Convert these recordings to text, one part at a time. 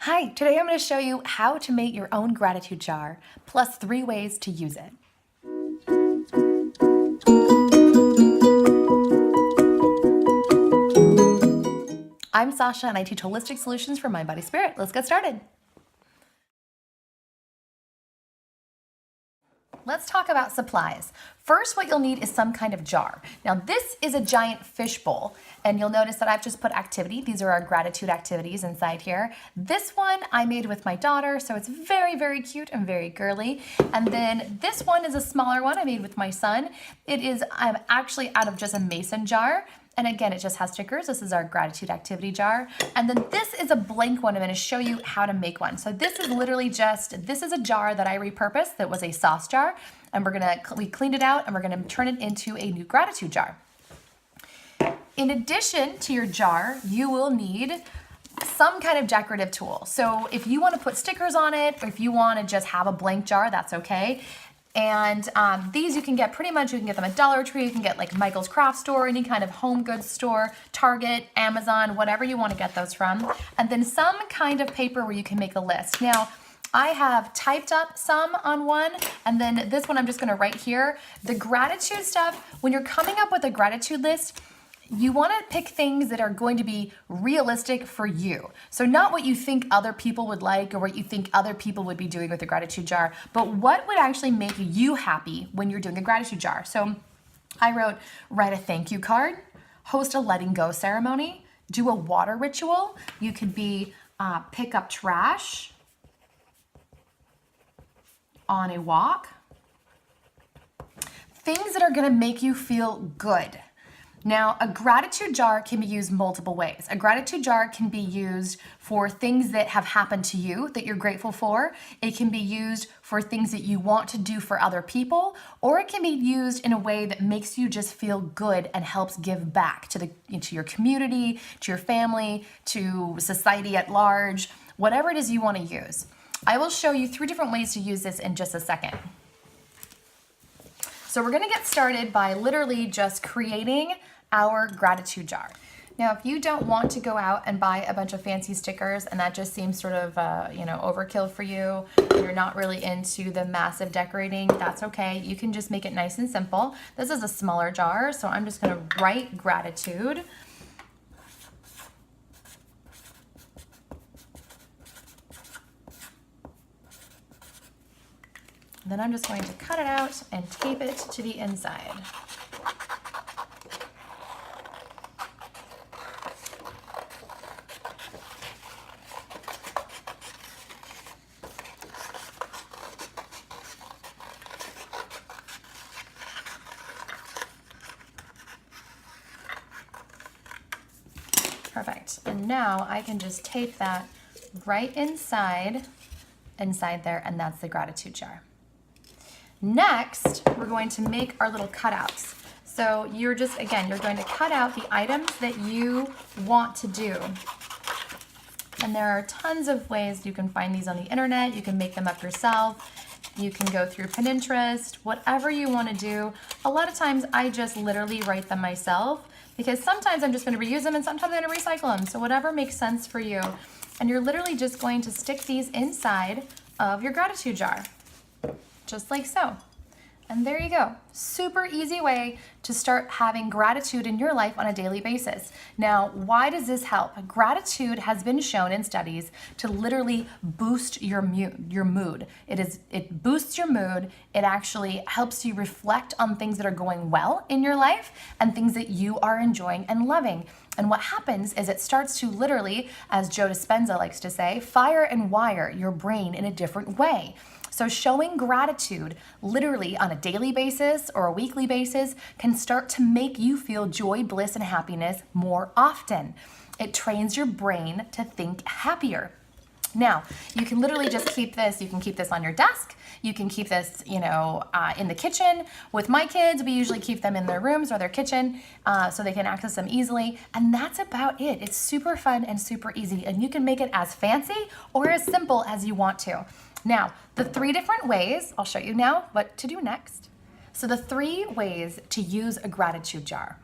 Hi, today I'm going to show you how to make your own gratitude jar, plus 3 ways to use it. I'm Sasha and I teach holistic solutions for mind, body, spirit. Let's get started. Let's talk about supplies. First, what you'll need is some kind of jar. Now, this is a giant fish bowl, and you'll notice that I've just put activity. These are our gratitude activities inside here. This one I made with my daughter, so it's very, very cute and very girly. And then this one is a smaller one I made with my son. I'm actually out of just a mason jar. And again, it just has stickers. This is our gratitude activity jar. And then this is a blank one. I'm gonna show you how to make one. So this is literally this is a jar that I repurposed that was a sauce jar. And we cleaned it out and we're gonna turn it into a new gratitude jar. In addition to your jar, you will need some kind of decorative tool. So if you wanna put stickers on it, or if you wanna just have a blank jar, that's okay. And these you can get you can get them at Dollar Tree, you can get like Michael's Craft Store, any kind of home goods store, Target, Amazon, whatever you want to get those from. And then some kind of paper where you can make a list. Now, I have typed up some on one, and then this one I'm just gonna write here. The gratitude stuff, when you're coming up with a gratitude list, you want to pick things that are going to be realistic for you. So not what you think other people would like or what you think other people would be doing with a gratitude jar, but what would actually make you happy when you're doing a gratitude jar. So I write a thank you card, host a letting go ceremony, do a water ritual. You could be pick up trash on a walk. Things that are going to make you feel good. Now, a gratitude jar can be used multiple ways. A gratitude jar can be used for things that have happened to you that you're grateful for. It can be used for things that you want to do for other people, or it can be used in a way that makes you just feel good and helps give back to your community, to your family, to society at large, whatever it is you want to use. I will show you 3 different ways to use this in just a second. So we're gonna get started by literally just creating our gratitude jar. Now, if you don't want to go out and buy a bunch of fancy stickers and that just seems sort of overkill for you, and you're not really into the massive decorating, that's okay. You can just make it nice and simple. This is a smaller jar, so I'm just gonna write gratitude. Then I'm just going to cut it out and tape it to the inside. Perfect. And now I can just tape that right inside there, and that's the gratitude jar. Next, we're going to make our little cutouts. So you're going to cut out the items that you want to do. And there are tons of ways you can find these on the internet. You can make them up yourself. You can go through Pinterest, whatever you want to do. A lot of times I just literally write them myself because sometimes I'm just going to reuse them and sometimes I'm going to recycle them. So whatever makes sense for you. And you're literally just going to stick these inside of your gratitude jar. Just like so. And there you go. Super easy way to start having gratitude in your life on a daily basis. Now, why does this help? Gratitude has been shown in studies to literally boost your mood. It boosts your mood. It actually helps you reflect on things that are going well in your life and things that you are enjoying and loving. And what happens is it starts to literally, as Joe Dispenza likes to say, fire and wire your brain in a different way. So showing gratitude literally on a daily basis or a weekly basis can start to make you feel joy, bliss, and happiness more often. It trains your brain to think happier. Now, you can literally just keep this. You can keep this on your desk. You can keep this, in the kitchen. With my kids, we usually keep them in their rooms or their kitchen so they can access them easily. And that's about it. It's super fun and super easy. And you can make it as fancy or as simple as you want to. Now, the 3 different ways, I'll show you now what to do next. So the 3 ways to use a gratitude jar.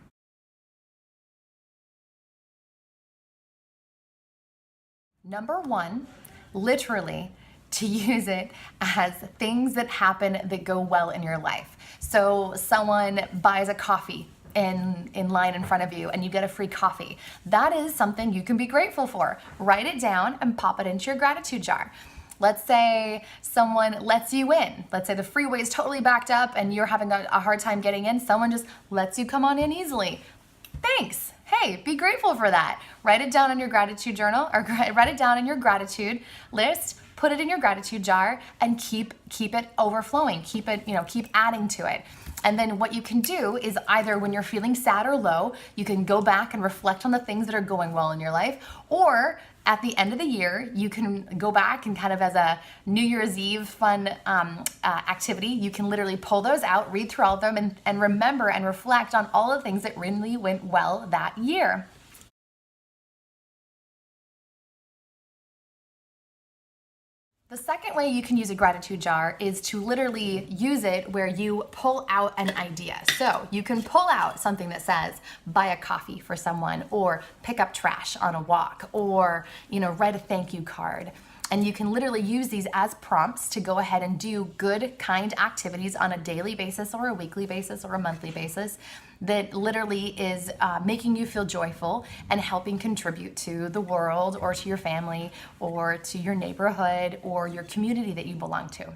Number 1, literally to use it as things that happen that go well in your life. So someone buys a coffee in line in front of you and you get a free coffee. That is something you can be grateful for. Write it down and pop it into your gratitude jar. Let's say someone lets you in. Let's say the freeway is totally backed up and you're having a hard time getting in. Someone just lets you come on in easily. Thanks. Hey, be grateful for that. Write it down in your gratitude journal, or write it down in your gratitude list, put it in your gratitude jar, and keep it overflowing. Keep adding to it. And then what you can do is either when you're feeling sad or low, you can go back and reflect on the things that are going well in your life, or at the end of the year, you can go back and kind of as a New Year's Eve fun activity, you can literally pull those out, read through all of them, and remember and reflect on all the things that really went well that year. The second way you can use a gratitude jar is to literally use it where you pull out an idea. So you can pull out something that says, buy a coffee for someone, or pick up trash on a walk, or write a thank you card. And you can literally use these as prompts to go ahead and do good, kind activities on a daily basis or a weekly basis or a monthly basis that literally is making you feel joyful and helping contribute to the world or to your family or to your neighborhood or your community that you belong to.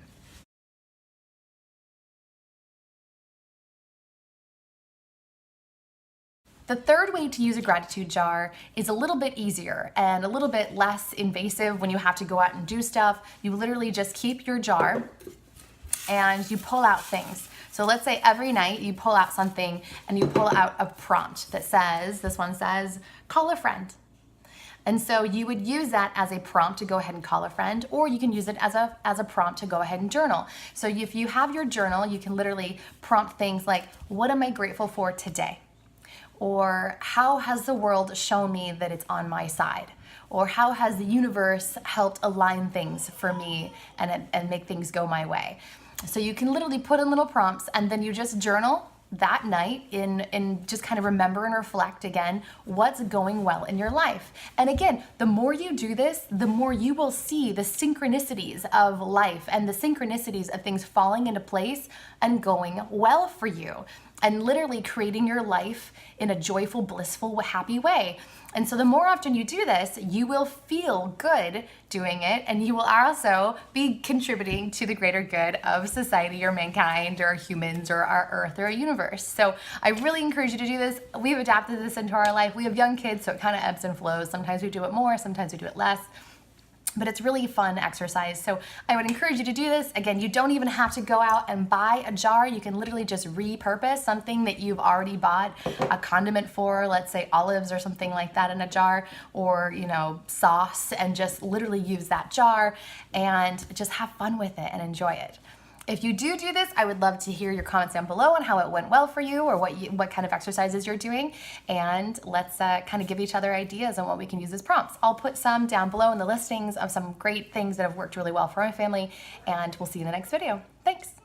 The third way to use a gratitude jar is a little bit easier and a little bit less invasive when you have to go out and do stuff. You literally just keep your jar and you pull out things. So let's say every night you pull out something and you pull out a prompt that says, this one says, call a friend. And so you would use that as a prompt to go ahead and call a friend, or you can use it as a prompt to go ahead and journal. So if you have your journal, you can literally prompt things like, what am I grateful for today? Or how has the world shown me that it's on my side? Or how has the universe helped align things for me and make things go my way? So you can literally put in little prompts and then you just journal that night in just kind of remember and reflect again what's going well in your life. And again, the more you do this, the more you will see the synchronicities of life and the synchronicities of things falling into place and going well for you, and literally creating your life in a joyful, blissful, happy way. And so the more often you do this, you will feel good doing it, and you will also be contributing to the greater good of society or mankind or humans or our earth or our universe. So I really encourage you to do this. We've adapted this into our life. We have young kids, so it kind of ebbs and flows. Sometimes we do it more, sometimes we do it less. But it's really fun exercise. So I would encourage you to do this. Again, you don't even have to go out and buy a jar. You can literally just repurpose something that you've already bought a condiment for, let's say olives or something like that in a jar, or sauce, and just literally use that jar and just have fun with it and enjoy it. If you do this, I would love to hear your comments down below on how it went well for you, or what kind of exercises you're doing, and let's kind of give each other ideas on what we can use as prompts. I'll put some down below in the listings of some great things that have worked really well for my family, and we'll see you in the next video. Thanks.